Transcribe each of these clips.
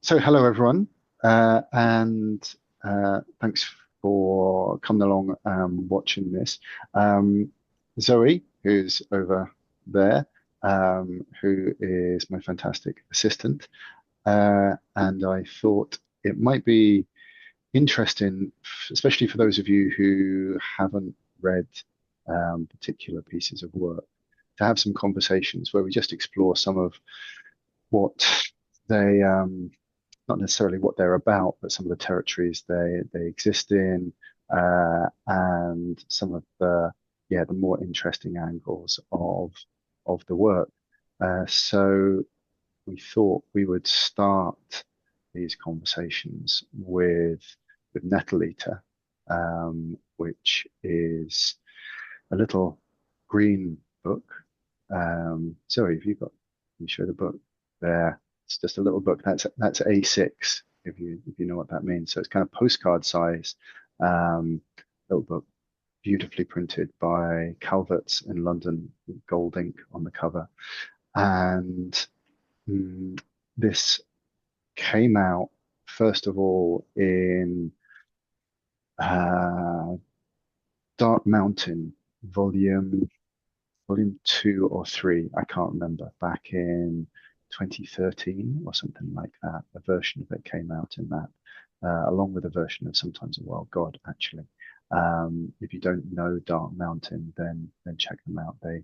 So hello everyone, and thanks for coming along watching this. Um, Zoe, who's over there, who is my fantastic assistant, and I thought it might be interesting, especially for those of you who haven't read particular pieces of work, to have some conversations where we just explore some of what they not necessarily what they're about, but some of the territories they exist in, and some of the more interesting angles of the work. So we thought we would start these conversations with Nettle-Eater, which is a little green book. Zoe, have you got? Can you show the book there? It's just a little book. That's A6 if you know what that means. So it's kind of postcard size, um, little book, beautifully printed by Calvert's in London, with gold ink on the cover. And mm, this came out first of all in uh, Dark Mountain, volume two or three, I can't remember, back in 2013 or something like that. A version of it came out in that, along with a version of Sometimes a Wild God, actually. If you don't know Dark Mountain, then check them out. They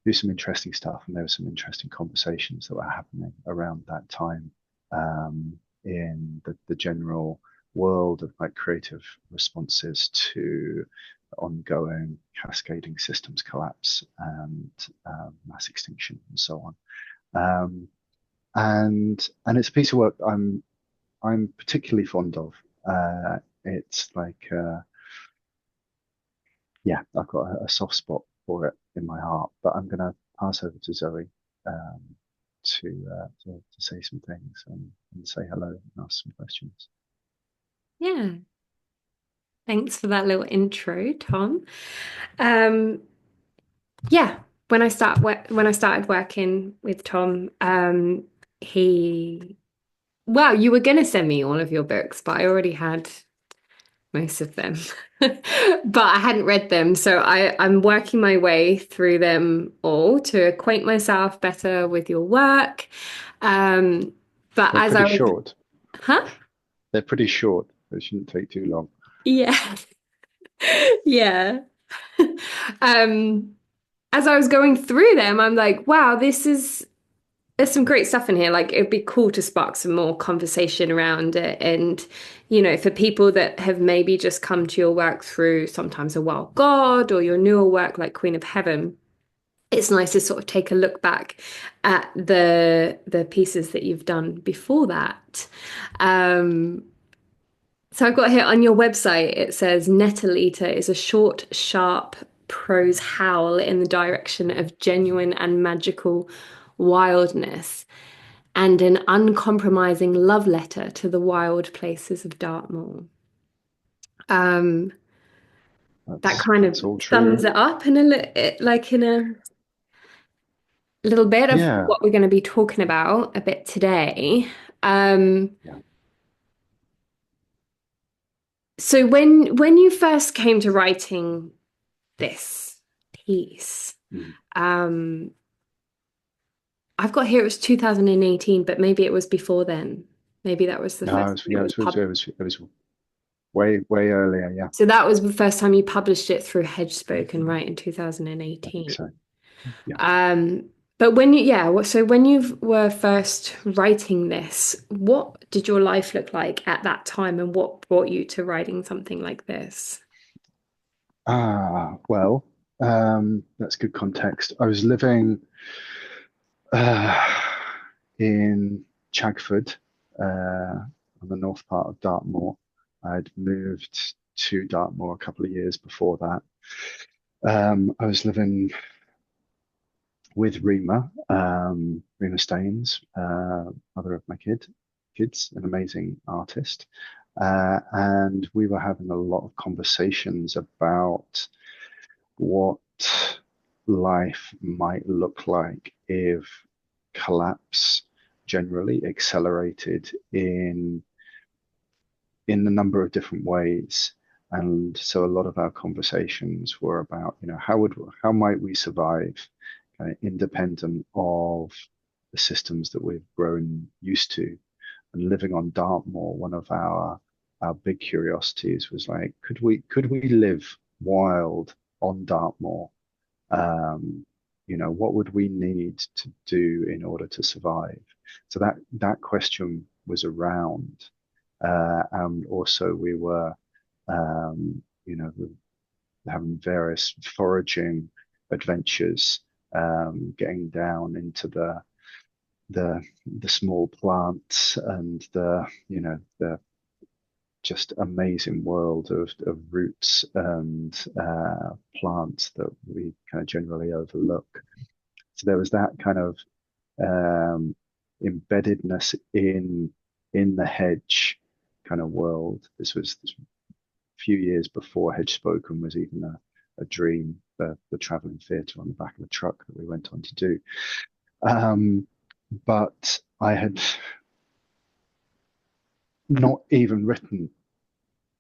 do some interesting stuff, and there were some interesting conversations that were happening around that time in the general world of like creative responses to ongoing cascading systems collapse and mass extinction and so on. Um, and it's a piece of work I'm particularly fond of. It's like yeah, I've got a soft spot for it in my heart. But I'm going to pass over to Zoe um, to say some things and say hello and ask some questions. Yeah, thanks for that little intro, Tom. Um, yeah, when I started working with Tom, he well, you were gonna send me all of your books, but I already had most of them. But I hadn't read them, so I'm working my way through them all to acquaint myself better with your work. Um, but They're as pretty I was, short. huh? They're pretty short. They shouldn't take too long. Yeah, yeah. Um, as I was going through them, I'm like, wow, there's some great stuff in here. Like it'd be cool to spark some more conversation around it. And, for people that have maybe just come to your work through sometimes a Wild God or your newer work like Queen of Heaven, it's nice to sort of take a look back at the pieces that you've done before that. Um, so I've got here on your website, it says Nettle-Eater is a short, sharp prose howl in the direction of genuine and magical wildness and an uncompromising love letter to the wild places of Dartmoor. Um, that kind of That's all sums true. it up in a little bit of Yeah. what we're going to be talking about a bit today. Um, Yeah. so when you first came to writing this piece, Mm. um, I've got here it was 2018, but maybe it was before then. Maybe that was the No, first time it was published. it was way earlier. Yeah, So that was the first time you published it through Hedge Spoken, right, in I think 2018. so. Yeah. Um, but so when you were first writing this, what did your life look like at that time, and what brought you to writing something like this? Well, that's good context. I was living uh, in Chagford, on the north part of Dartmoor. I'd moved to Dartmoor a couple of years before that. I was living with Rima Staines, mother of my kids, an amazing artist. And we were having a lot of conversations about what life might look like if collapse generally accelerated in a number of different ways. And so a lot of our conversations were about, how might we survive independent of the systems that we've grown used to. And living on Dartmoor, one of our big curiosities was like, could we live wild on Dartmoor? What would we need to do in order to survive? So that question was around. And also we were, having various foraging adventures, getting down into the the small plants and the just amazing world of roots and plants that we kind of generally overlook. So there was that kind of um, embeddedness in the hedge kind of world. This was a few years before Hedge Spoken was even a dream, the traveling theatre on the back of a truck that we went on to do. But I had not even written.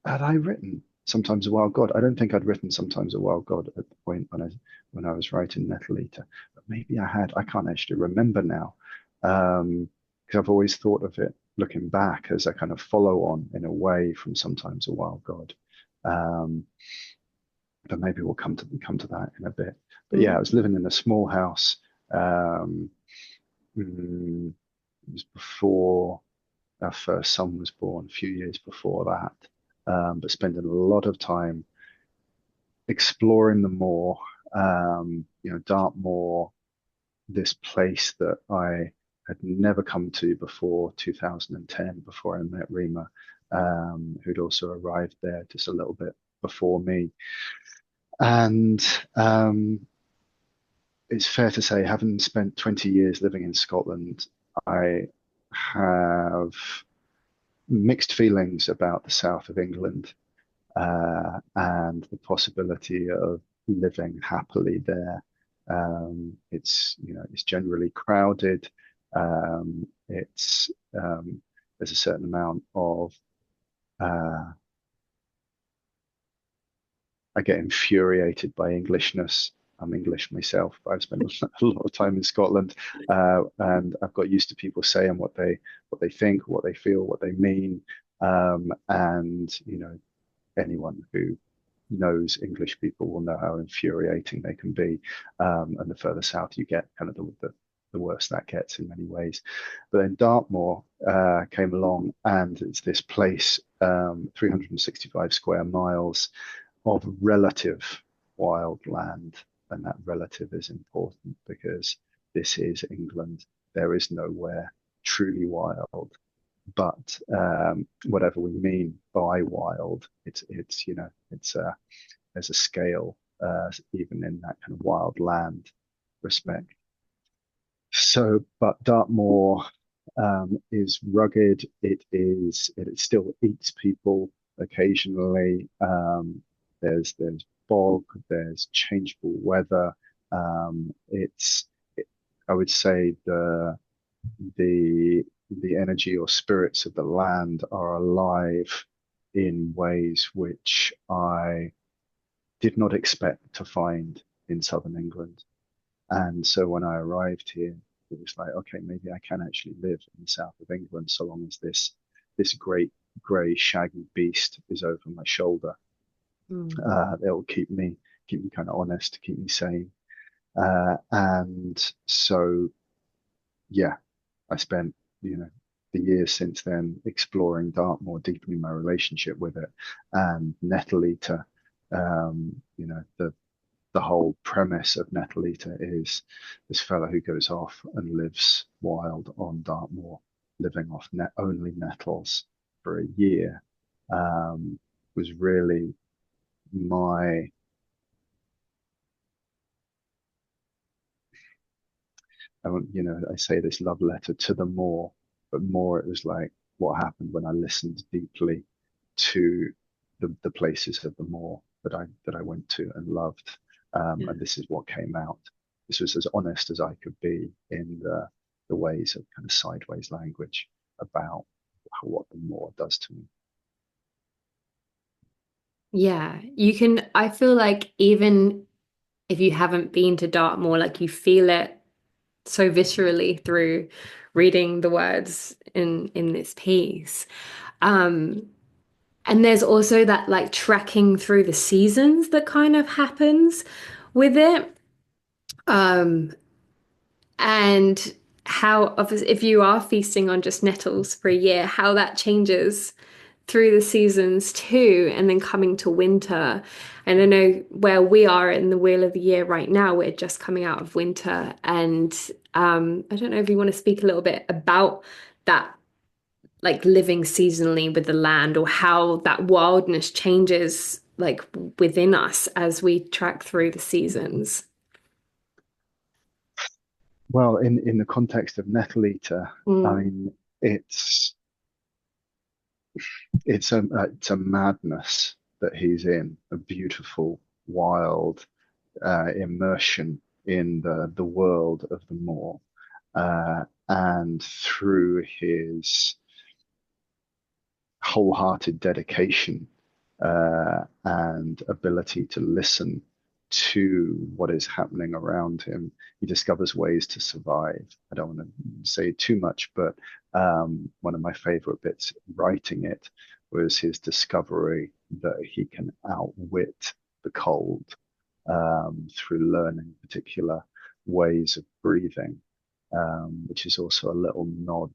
Had I written Sometimes a Wild God? I don't think I'd written Sometimes a Wild God at the point when I was writing Nettle-Eater, but maybe I had. I can't actually remember now, because I've always thought of it looking back as a kind of follow on in a way from Sometimes a Wild God. Um, but maybe we'll come to that in a bit. But yeah, I was living in a small house. Um, it was before our first son was born, a few years before that, but spending a lot of time exploring the moor. Dartmoor, this place that I had never come to before 2010, before I met Rima, who'd also arrived there just a little bit before me. And it's fair to say, having spent 20 years living in Scotland, I have mixed feelings about the south of England, and the possibility of living happily there. It's generally crowded. It's There's a certain amount of I get infuriated by Englishness. I'm English myself, but I've spent a lot of time in Scotland, and I've got used to people saying what they think, what they feel, what they mean, and anyone who knows English people will know how infuriating they can be. And the further south you get, kind of the worse that gets in many ways. But then Dartmoor came along, and it's this place, 365 square miles of relative wild land. And that relative is important because this is England. There is nowhere truly wild. But whatever we mean by wild, there's a scale, even in that kind of wild land respect. So, but Dartmoor is rugged. It still eats people occasionally. There's bog. There's changeable weather. It's I would say the the energy or spirits of the land are alive in ways which I did not expect to find in southern England. And so when I arrived here, it was like, okay, maybe I can actually live in the south of England so long as this great grey shaggy beast is over my shoulder. Mm. It'll keep me kind of honest, keep me sane. And so yeah, I spent, the years since then exploring Dartmoor, deepening my relationship with it, and Nettle-Eater. The whole premise of Nettle-Eater is this fella who goes off and lives wild on Dartmoor, living off only nettles for a year. Was really my I say this love letter to the moor, but more it was like what happened when I listened deeply to the places of the moor that I went to and loved, Yeah. and this is what came out. This was as honest as I could be in the ways of kind of sideways language about what the more does to me. Yeah, you can, I feel like even if you haven't been to Dartmoor, like you feel it so viscerally through reading the words in this piece. Um, and there's also that like tracking through the seasons that kind of happens with it. Um, and how obviously if you are feasting on just nettles for a year, how that changes through the seasons too, and then coming to winter. And I know where we are in the wheel of the year right now, we're just coming out of winter. And I don't know if you want to speak a little bit about that, like living seasonally with the land, or how that wildness changes like within us as we track through the seasons. Well, in the context of Nettle-Eater, I Mm, mean, it's it's a madness that he's in, a beautiful, wild immersion in the world of the moor, and through his wholehearted dedication and ability to listen to what is happening around him, he discovers ways to survive. I don't want to say too much, but one of my favorite bits writing it was his discovery that he can outwit the cold through learning particular ways of breathing, which is also a little nod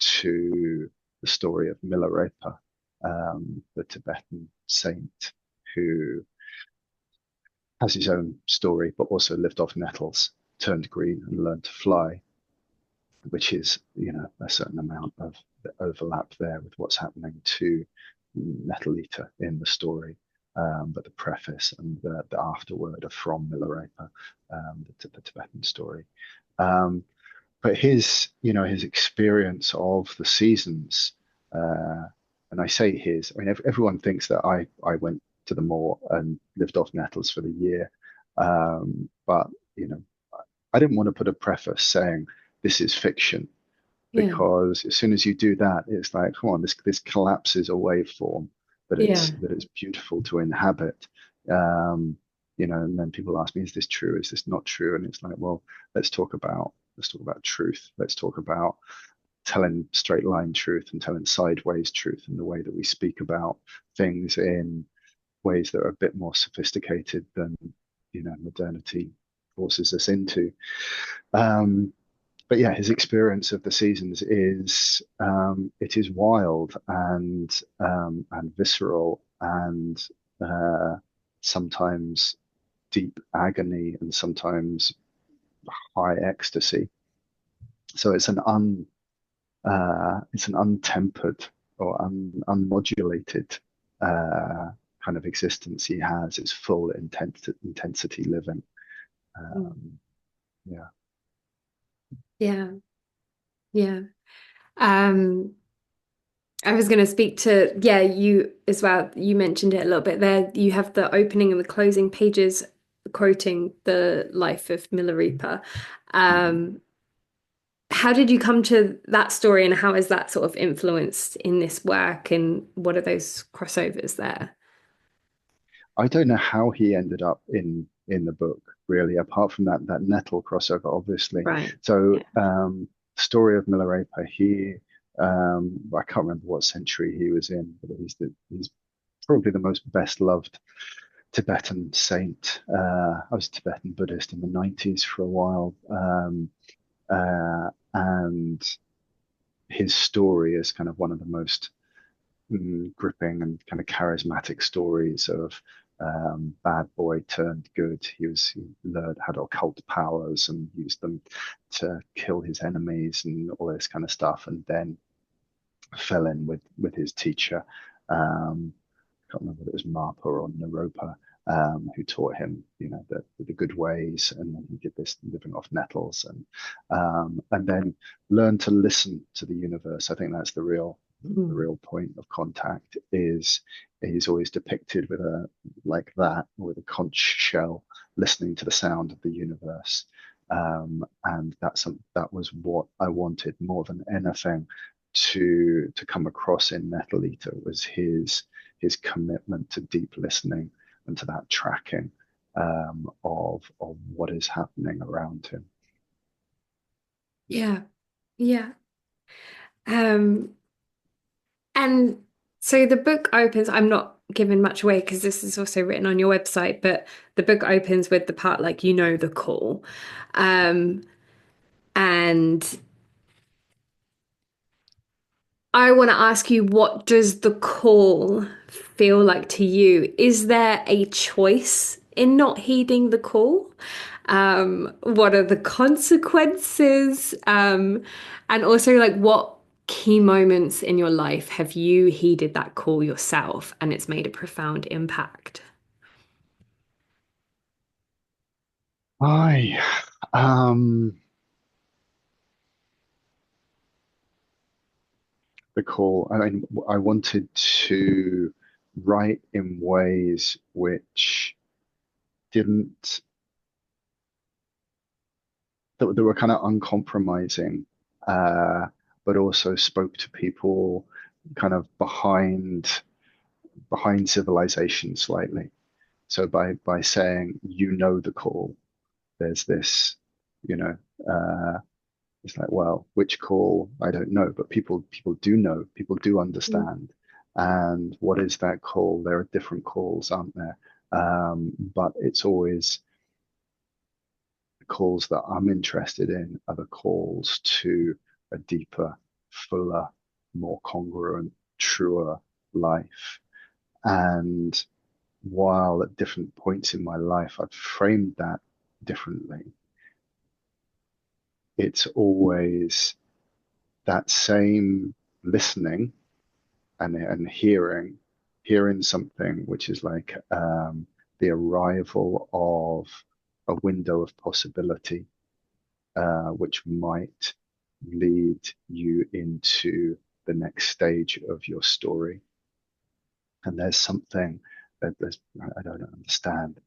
to the story of Milarepa, the Tibetan saint who has his own story, but also lived off nettles, turned green, and learned to fly, which is, a certain amount of overlap there with what's happening to Nettle-Eater in the story. But the preface and the afterword are from Milarepa, the Tibetan story. Um, but his experience of the seasons, uh, and I say his, I mean, everyone thinks that I went to the moor and lived off nettles for the year. But, you know, I didn't want to put a preface saying this is fiction, yeah, because as soon as you do that, it's like, come on, this collapses a waveform yeah, that it's beautiful to inhabit. Um, and then people ask me, is this true? Is this not true? And it's like, well, let's talk about truth. Let's talk about telling straight line truth and telling sideways truth, and the way that we speak about things in ways that are a bit more sophisticated than modernity forces us into. Um, but yeah, his experience of the seasons is it is wild and visceral and sometimes deep agony and sometimes high ecstasy. So it's an untempered or unmodulated uh, kind of existence he has. It's full intensity living. mm, Um, yeah. yeah, yeah. Um, I was going to speak to, yeah, you as well. You mentioned it a little bit there. You have the opening and the closing pages quoting the life of Milarepa. Mhm. Um, how did you come to that story, and how is that sort of influenced in this work, and what are those crossovers there? I don't know how he ended up in the book, really, apart from that Nettle crossover, obviously. Right. So, Yeah. story of Milarepa, I can't remember what century he was in, but he's probably the most best loved Tibetan saint. I was a Tibetan Buddhist in the 90s for a while, and his story is kind of one of the most gripping and kind of charismatic stories of bad boy turned good. He learned had occult powers and used them to kill his enemies and all this kind of stuff, and then fell in with his teacher. I can't remember if it was Marpa or Naropa, who taught him, the good ways, and then he did this living off nettles, and then learned to listen to the universe. I think that's the Mm. real point of contact. Is he's always depicted with a like that, with a conch shell, listening to the sound of the universe, And that was what I wanted more than anything to come across in Nettle-Eater was his commitment to deep listening and to that tracking of what is happening around him. Yeah. Yeah. Um, and so the book opens, I'm not giving much away because this is also written on your website, but the book opens with the part like you know the call. Um, and I want to ask you, what does the call feel like to you? Is there a choice in not heeding the call? What are the consequences? And also, like, what key moments in your life have you heeded that call yourself and it's made a profound impact? I um the call. I mean, I wanted to write in ways which didn't that were kind of uncompromising, uh, but also spoke to people kind of behind civilization slightly. So by saying you know the call, there's this, you know, it's like, well, which call? I don't know, but people do know, people do understand. And what is that call? There are different calls, aren't there? But it's always the calls that I'm interested in are the calls to a deeper, fuller, more congruent, truer life. And while at different points in my life I've framed that differently, it's always that same listening and hearing something which is like the arrival of a window of possibility, which might lead you into the next stage of your story. And there's something that I don't understand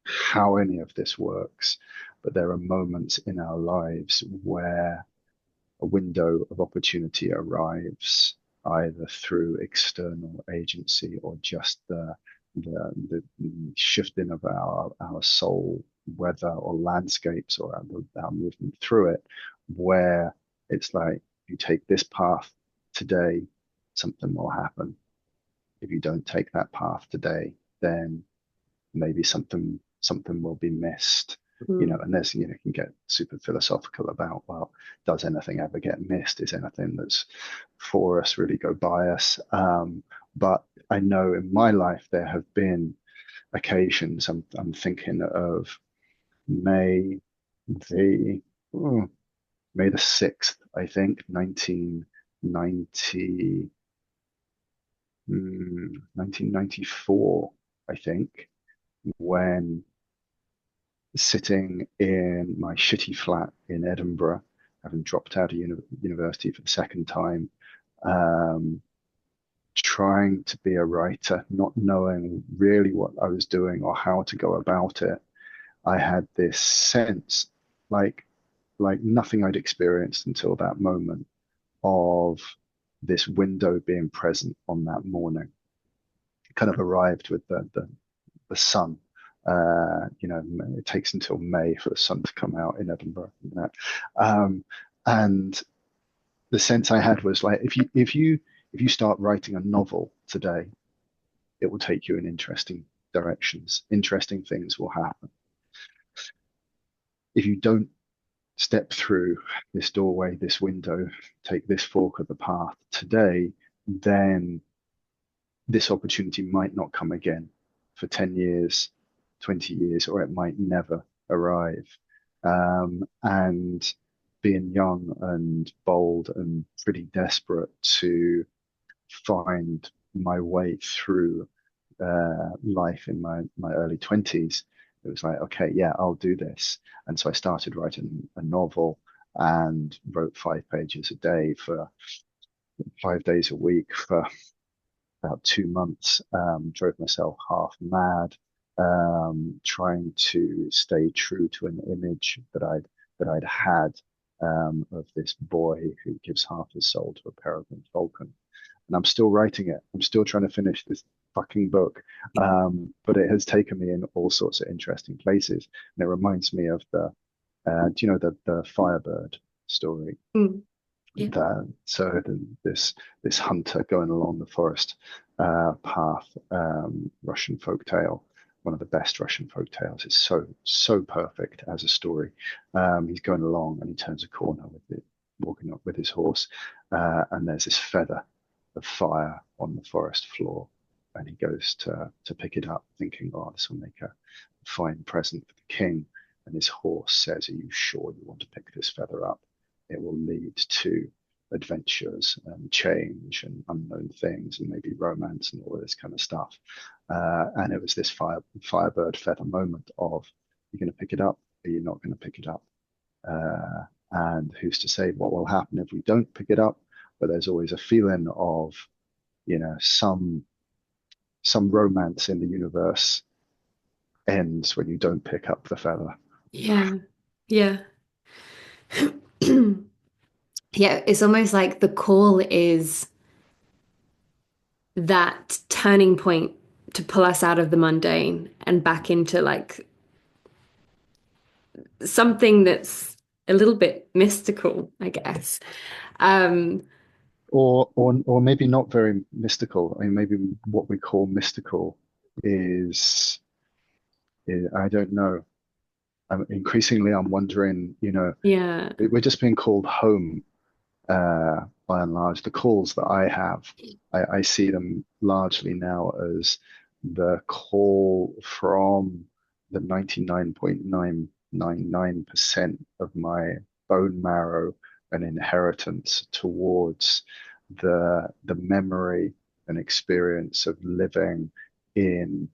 how any of this works, but there are moments in our lives where a window of opportunity arrives either through external agency or just the shifting of our soul weather or landscapes or our movement through it, where it's like you take this path today, something will happen. If you don't take that path today, then maybe something will be missed. Mm. And there's, you can get super philosophical about, well, does anything ever get missed? Is anything that's for us really go by us? But I know in my life there have been occasions. I'm thinking of May the oh, May the 6th, I think, 1990, 1994, I think, when sitting in my shitty flat in Edinburgh, having dropped out of university for the second time, um, trying to be a writer, not knowing really what I was doing or how to go about it. I had this sense, like like nothing I'd experienced until that moment, of this window being present on that morning. It kind of arrived with the sun. It takes until May for the sun to come out in Edinburgh. And the sense I had was like, if you start writing a novel today, it will take you in interesting directions. Interesting things will happen. If you don't step through this doorway, this window, take this fork of the path today, then this opportunity might not come again for 10 years, 20 years, or it might never arrive. And being young and bold and pretty desperate to find my way through life in my early 20s, it was like, okay, yeah, I'll do this. And so I started writing a novel and wrote 5 pages a day for 5 days a week for about 2 months, drove myself half mad, trying to stay true to an image that I'd that I'd had of this boy who gives half his soul to a peregrine falcon. And I'm still writing it. I'm still trying to finish this fucking book. But it has taken me in all sorts of interesting places. And it reminds me of do you know the Firebird story? Mm, yeah. This hunter going along the forest path, Russian folk tale, one of the best Russian folk tales. It's so perfect as a story. He's going along and he turns a corner with it, walking up with his horse, and there's this feather of fire on the forest floor, and he goes to pick it up, thinking, "Oh, this will make a fine present for the king." And his horse says, "Are you sure you want to pick this feather up? It will lead to adventures and change and unknown things and maybe romance and all this kind of stuff." And it was this firebird feather moment of, you're going to pick it up, or you're not going to pick it up. And who's to say what will happen if we don't pick it up? But there's always a feeling of, some romance in the universe ends when you don't pick up the feather. Yeah. Yeah. Yeah, it's almost like the call is that turning point to pull us out of the mundane and back into like something that's a little bit mystical, I guess. Um, Or maybe not very mystical. I mean, maybe what we call mystical is, I don't know. Increasingly, I'm wondering, yeah. we're just being called home, by and large. The calls that I have, I see them largely now as the call from the 99.999% of my bone marrow and inheritance towards the memory and experience of living in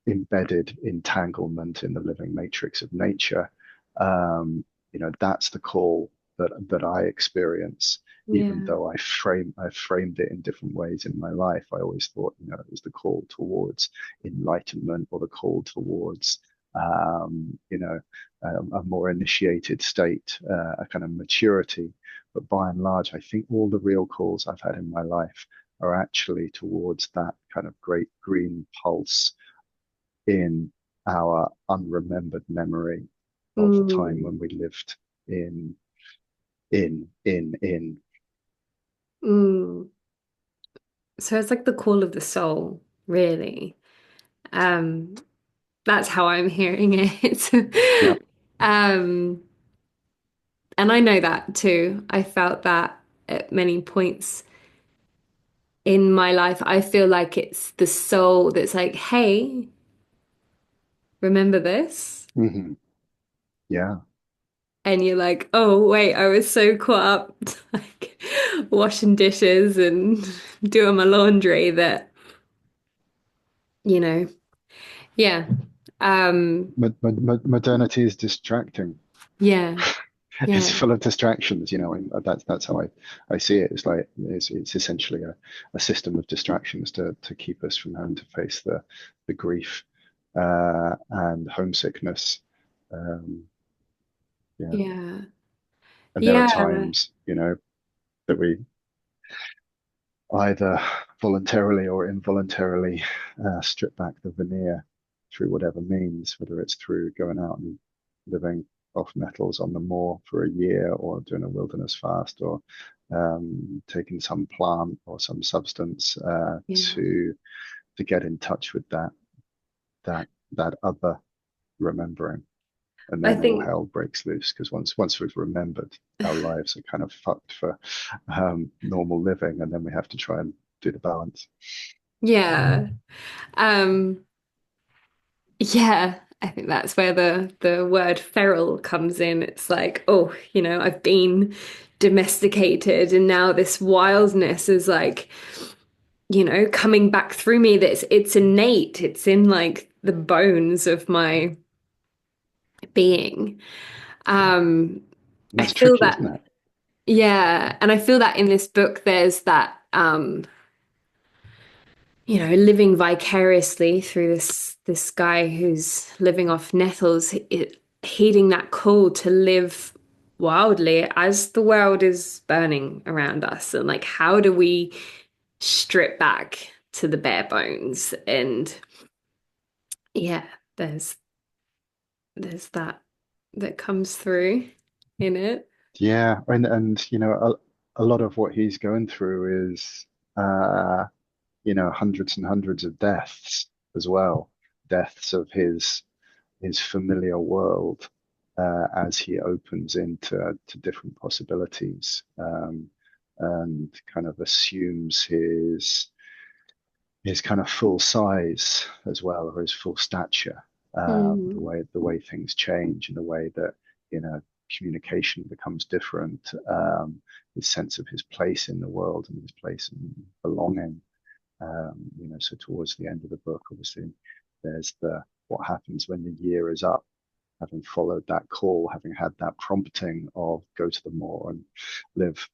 embedded entanglement in the living matrix of nature. That's the call that I experience. Even Yeah. though I framed it in different ways in my life, I always thought, it was the call towards enlightenment, or the call towards, a more initiated state, a kind of maturity. But by and large, I think all the real calls I've had in my life are actually towards that kind of great green pulse in our unremembered memory of the time Mm, when we lived in in. mm. So it's like the call of the soul, really. Um, that's how I'm hearing Yeah. it. Um, and I know that too. I felt that at many points in my life. I feel like it's the soul that's like, hey, remember this? Hmm. Yeah. And you're like, oh, wait, I was so caught up like washing dishes and doing my laundry that, you know, yeah. Um, Modernity is distracting. yeah, It's yeah, full of distractions, and that's how I see it. It's like it's essentially a system of distractions to keep us from having to face the grief, and homesickness. Um, yeah. yeah, And there are yeah, times, that we either voluntarily or involuntarily strip back the veneer through whatever means, whether it's through going out and living off nettles on the moor for a year, or doing a wilderness fast, or taking some plant or some substance yeah. to get in touch with that other remembering. And I then all think, hell breaks loose, because once we've remembered, our lives are kind of fucked for normal living, and then we have to try and do the balance. yeah, um, yeah. I think that's where the word feral comes in. It's like, oh, I've been domesticated, and now this wildness is like, coming back through me. That's it's innate. It's in like the bones of my being. Um, And I that's feel tricky, that, isn't it? yeah, and I feel that in this book, there's that, living vicariously through this guy who's living off nettles. heeding that call to live wildly as the world is burning around us. And like, how do we strip back to the bare bones? And yeah, there's there's that comes through in it. Yeah, and a lot of what he's going through is hundreds and hundreds of deaths as well, deaths of his familiar world as he opens into to different possibilities, and kind of assumes his kind of full size as well, or his full stature. Mm, The way things change, and the way that communication becomes different. His sense of his place in the world and his place in belonging. So towards the end of the book, obviously, there's the what happens when the year is up, having followed that call, having had that prompting of go to the moor and live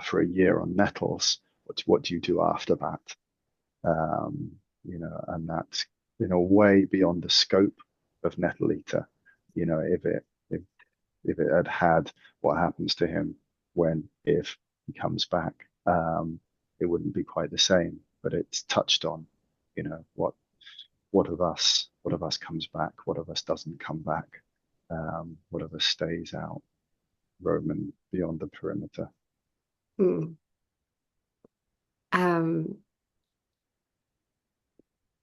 for a year on nettles. What do you do after that? And that's way beyond the scope of Nettle-Eater. If it had had what happens to him when if he comes back, it wouldn't be quite the same. But it's touched on, what of us comes back, what of us doesn't come back, what of us stays out, roaming beyond the perimeter. mm. Um,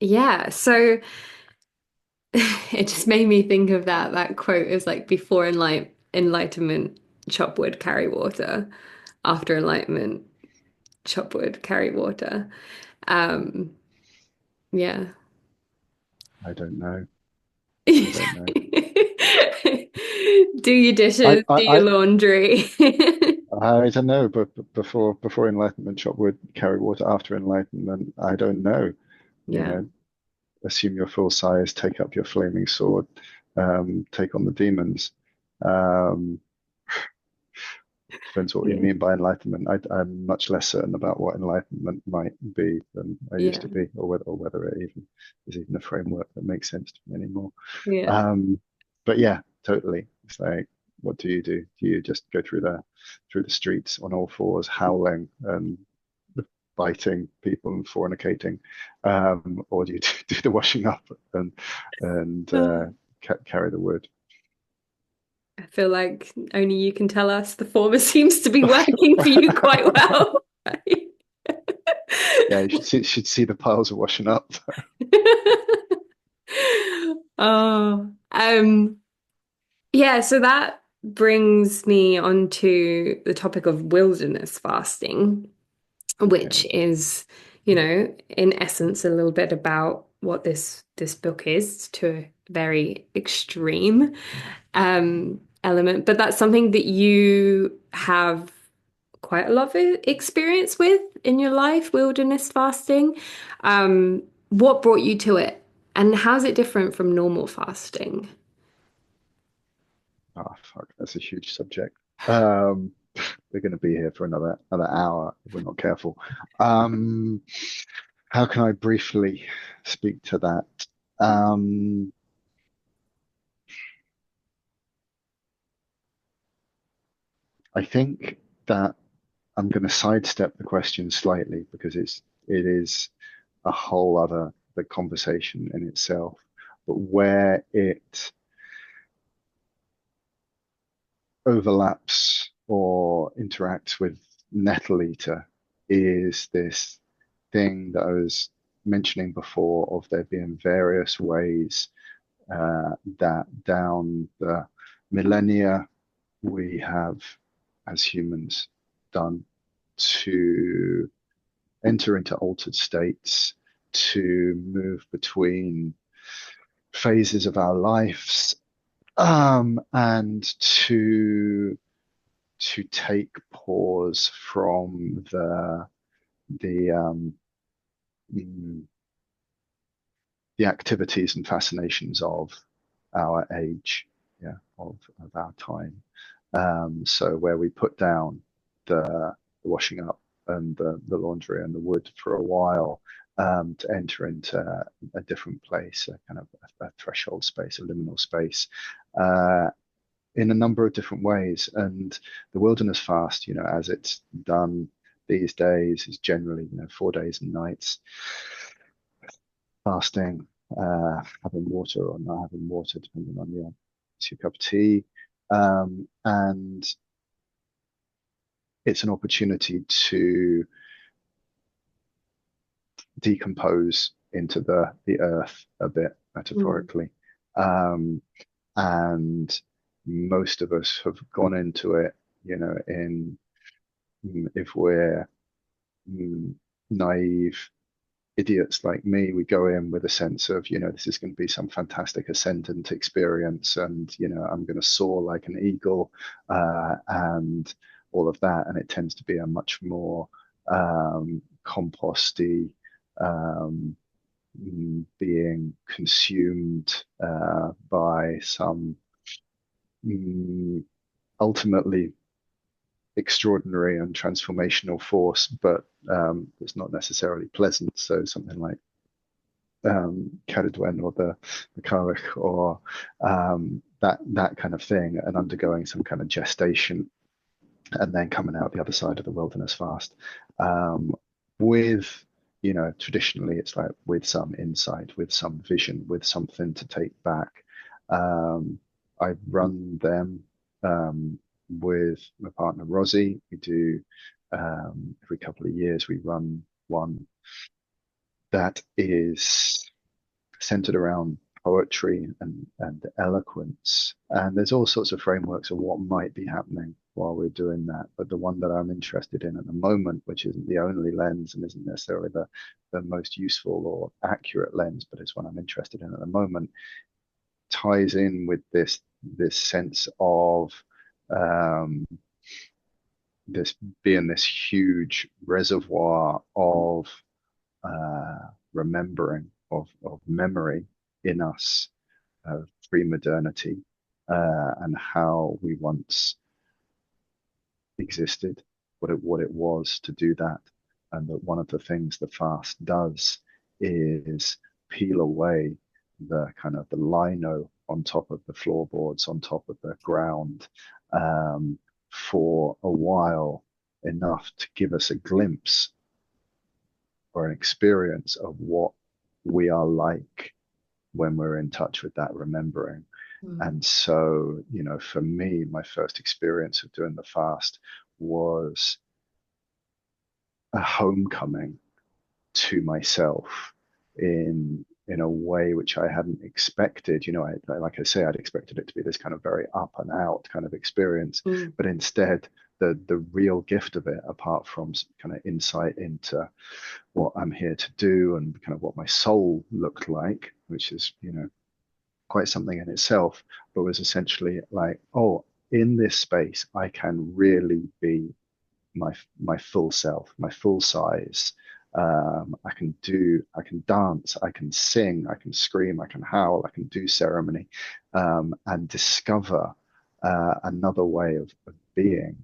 yeah, so it just made me think of that quote is like before enlightenment, chop wood, carry water. After enlightenment, chop wood, carry water. Um, yeah. I don't know. I don't know. Do your I dishes, I do your I, laundry. I don't know, but before enlightenment, chop wood, carry water. After enlightenment, I don't know. You Yeah, know, assume your full size, take up your flaming sword, take on the demons. Um, Depends what you yeah, mean by enlightenment. I'm much less certain about what enlightenment might be than I used yeah, to be, or whether it even is even a framework that makes sense to me anymore. yeah. Um, but yeah, totally. It's like, what do you do? Do you just go through the streets on all fours, howling and biting people and fornicating, or do you do the washing up and carry the wood? I feel like only you can tell us. The former seems to be working for you quite well. Yeah, you should see the piles of washing up. Oh, yeah, so that brings me on to the topic of wilderness fasting, which Okay. is, in essence, a little bit about what this book is to a very extreme element. But that's something that you have quite a lot of experience with in your life, wilderness fasting. What brought you to it, and how's it different from normal fasting? Oh, fuck, that's a huge subject. Um, we're going to be here for another hour if we're not careful. Um, how can I briefly speak to that? Um, I think that I'm going to sidestep the question slightly because it is a whole other the conversation in itself. But where it overlaps or interacts with Nettle-Eater is this thing that I was mentioning before of there being various ways that down the millennia we have, as humans, done to enter into altered states, to move between phases of our lives, and to take pause from the mm, the activities and fascinations of our age, yeah, of our time. So where we put down the washing up and the laundry and the wood for a while, to enter into a different place, a kind of a threshold space, a liminal space, uh, in a number of different ways. And the wilderness fast, as it's done these days, is generally, 4 days and nights fasting, having water or not having water, depending on your cup of tea. And it's an opportunity to decompose into the earth a bit, Mm. metaphorically. Um, and most of us have gone into it, in if we're mm, naive idiots like me, we go in with a sense of, this is going to be some fantastic ascendant experience, and I'm going to soar like an eagle, and all of that. And it tends to be a much more composty, um, being consumed by some mm, ultimately extraordinary and transformational force, but it's not necessarily pleasant. So something like Caradwen or the Carrick, or that kind of thing, and undergoing some kind of gestation, and then coming out the other side of the wilderness fast, with traditionally it's like with some insight, with some vision, with something to take back. um, I run them with my partner Rosie. We do every couple of years we run one that is centered around poetry and eloquence. And there's all sorts of frameworks of what might be happening while we're doing that. But the one that I'm interested in at the moment, which isn't the only lens and isn't necessarily the most useful or accurate lens, but it's one I'm interested in at the moment, ties in with this sense of um, this being this huge reservoir of remembering, of memory in us, pre-modernity, and how we once existed, what it was to do that. And that one of the things the fast does is peel away the kind of the lino on top of the floorboards, on top of the ground, um, for a while, enough to give us a glimpse or an experience of what we are like when we're in touch with that remembering. Mm. And so, for me, my first experience of doing the fast was a homecoming to myself in a way which I hadn't expected. Like I say, I'd expected it to be this kind of very up and out kind of experience, Mm. but instead, the real gift of it, apart from kind of insight into what I'm here to do and kind of what my soul looked like, which is, quite something in itself, but was essentially like, oh, in this space, I can really be my full self, my full size. I can dance, I can sing, I can scream, I can howl, I can do ceremony, and discover another way of being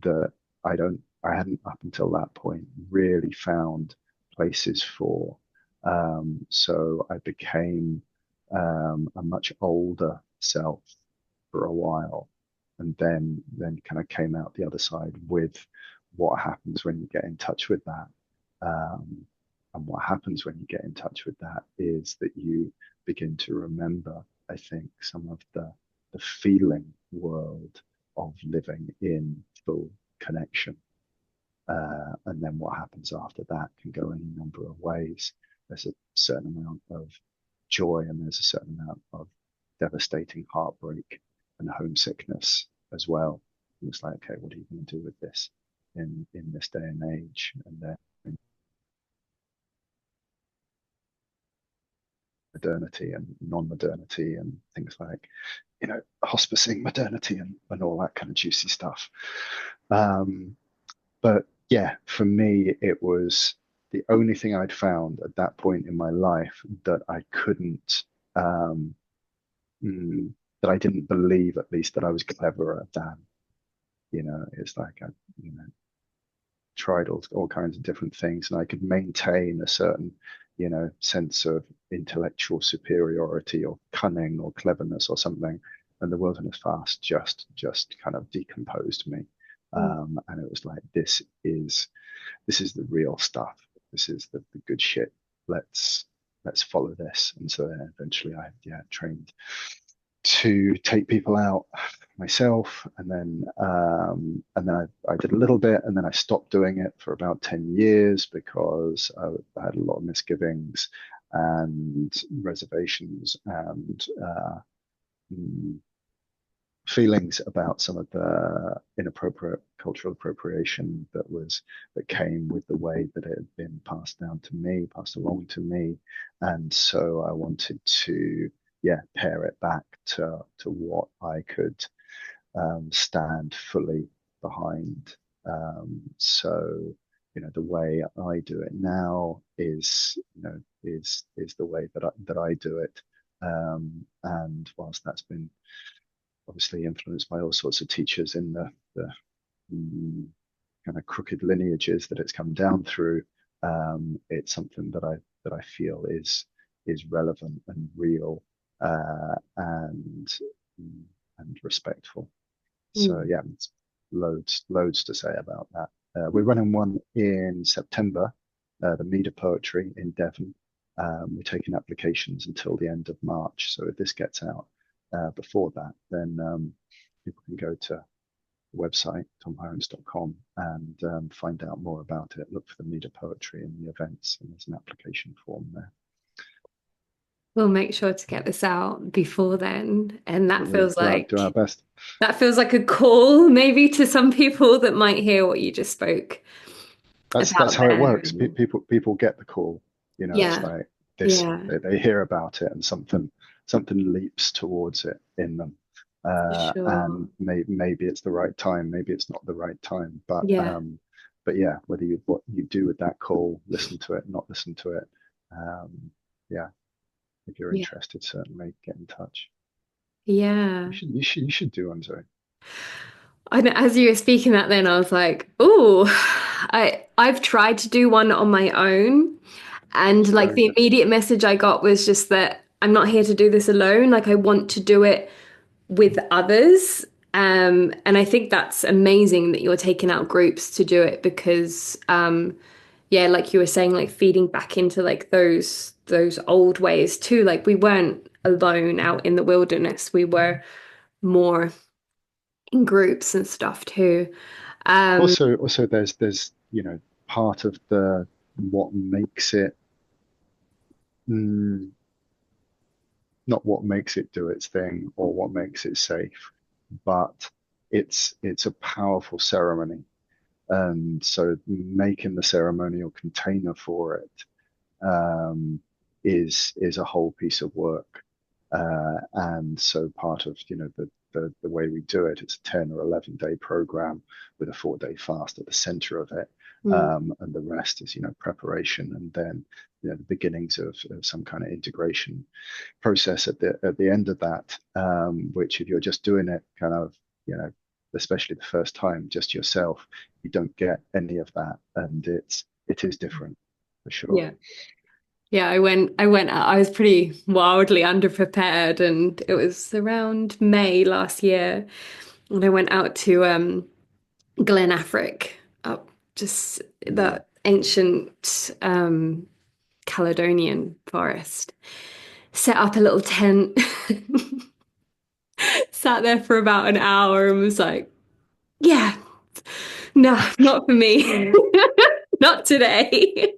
that I hadn't up until that point really found places for. So I became a much older self for a while, and then kind of came out the other side with what happens when you get in touch with that. Um, and what happens when you get in touch with that is that you begin to remember, I think, some of the feeling world of living in full connection. And then what happens after that can go in a number of ways. There's a certain amount of joy, and there's a certain amount of devastating heartbreak and homesickness as well. And it's like, okay, what are you going to do with this in this day and age? And then modernity and non-modernity and things like, hospicing modernity and all that kind of juicy stuff. Um, But yeah, for me, it was the only thing I'd found at that point in my life that I couldn't, um, mm, that I didn't believe, at least, that I was cleverer than. It's like, tried all kinds of different things, and I could maintain a certain, sense of intellectual superiority or cunning or cleverness or something. And the wilderness fast just kind of decomposed me. Mm. And it was like, this is the real stuff. This is the good shit. Let's follow this. And so then eventually I trained to take people out myself, and then I did a little bit, and then I stopped doing it for about 10 years because I had a lot of misgivings and reservations and mm, feelings about some of the inappropriate cultural appropriation that came with the way that it had been passed along to me. And so I wanted to, pare it back to what I could stand fully behind. So, the way I do it now is the way that I do it. And whilst that's been obviously influenced by all sorts of teachers in the kind of crooked lineages that it's come down through, it's something that I feel is relevant and real, and respectful. So Mm. yeah, it's loads to say about that. We're running one in September, the Meader Poetry in Devon. We're taking applications until the end of March. So if this gets out before that, then people can go to the website, tomhirons.com, and find out more about it. Look for the Meader Poetry in the events, and there's an application form there. We'll make sure to get this out before then. And that We'll feels do our like best. that feels like a call maybe to some people that might hear what you just spoke That's about how it there. works. People get the call. It's Yeah, like this. yeah, They hear about it, and something leaps towards it in them. for sure. And maybe it's the right time, maybe it's not the right time. But Yeah, yeah, whether what you do with that call, listen to it, not listen to it. Um, yeah, if you're yeah, interested, certainly get in touch. You yeah. should you should you should do one, Zoe. And as you were speaking that then I was like, oh, I've tried to do one on my own. And like Very the good. immediate message I got was just that I'm not here to do this alone. Like I want to do it with others. And I think that's amazing that you're taking out groups to do it because yeah, like you were saying, like feeding back into like those old ways too. Like we weren't alone out in the wilderness. We were more in groups and stuff too. Um, Also, there's part of the what makes it. Mm, Not what makes it do its thing or what makes it safe, but it's a powerful ceremony. And so making the ceremonial container for it is a whole piece of work. And so part of the way we do it, it's a 10 or 11-day program with a 4-day fast at the center of it. mm, And the rest is preparation, and then the beginnings of some kind of integration process at the end of that, which if you're just doing it kind of, especially the first time, just yourself, you don't get any of that, and it is different for sure. yeah. Yeah, I went out. I was pretty wildly underprepared and it was around May last year. And I went out to Glen Affric, up just Mm. the ancient Caledonian forest. Set up a little tent, sat there for about an hour and was like, yeah, no, not for me. Not today.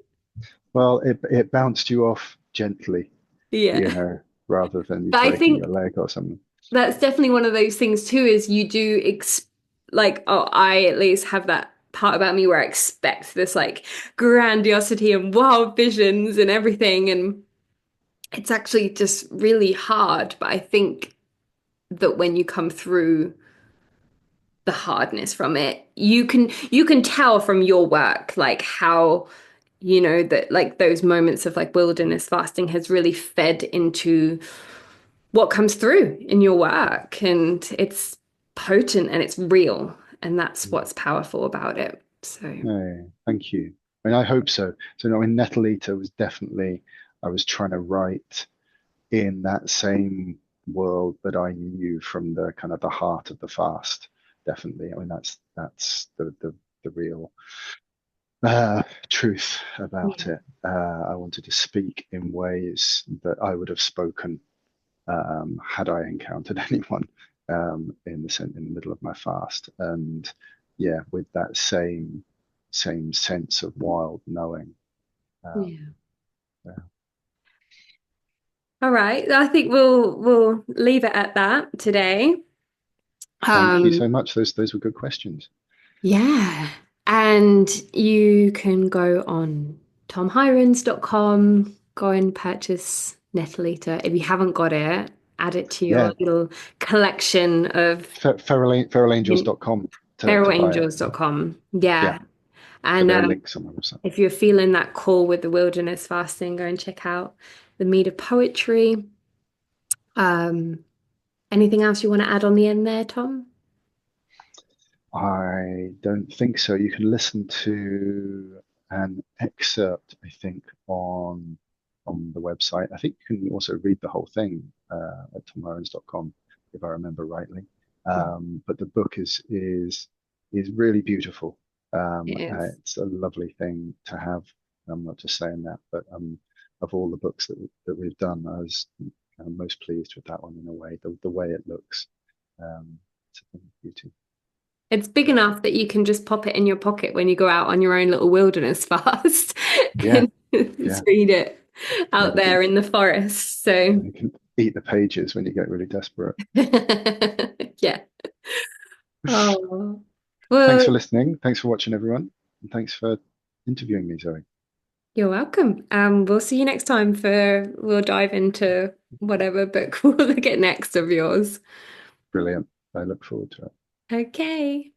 Well, it bounced you off gently, Yeah. rather than you But I breaking your think leg or something. that's definitely one of those things too, is you do ex like, oh, I at least have that part about me where I expect this like grandiosity and wild visions and everything. And it's actually just really hard. But I think that when you come through the hardness from it, you can tell from your work like how that like those moments of like wilderness fasting has really fed into what comes through in your work, and it's potent and it's real, and that's Mm. what's powerful about it. So, No, thank you. I mean, I hope so. So, no, in Nettle-Eater was definitely, I was trying to write in that same world that I knew from the kind of the heart of the fast. Definitely. I mean, that's the real truth about yeah, it. I wanted to speak in ways that I would have spoken had I encountered anyone in the middle of my fast, and yeah, with that same sense of wild knowing. Um, yeah. yeah. All right. I think we'll leave it at that today. Thank you Um, so much. Those were good questions. yeah. And you can go on tomhirons.com, go and purchase Nettle-Eater. If you haven't got it, add it to your Yeah, little collection of feralangels.com to buy it. feralangels.com. Yeah, Yeah. but And there are links on my website. if you're feeling that call with the wilderness fasting, go and check out the Mead of Poetry. Um, Anything else you want to add on the end there, Tom? I don't think so. You can listen to an excerpt, I think, on the website. I think you can also read the whole thing at tomorrows.com, if I remember rightly. Yeah, But the book is really beautiful. it is. It's a lovely thing to have. I'm not just saying that, but of all the books that we've done, I was most pleased with that one in a way. The way it looks, it's a thing of beauty. It's big enough that you can just pop it in your pocket when you go out on your own little wilderness fast Yeah, and just yeah. read it Yeah, out there in the forest. So, you can eat the pages when you get really desperate. yeah. Oh, Thanks well, for listening. Thanks for watching, everyone. And thanks for interviewing me, Zoe. you're welcome. We'll see you next time we'll dive into whatever book we'll look at next of yours. Brilliant. I look forward to it. Okay.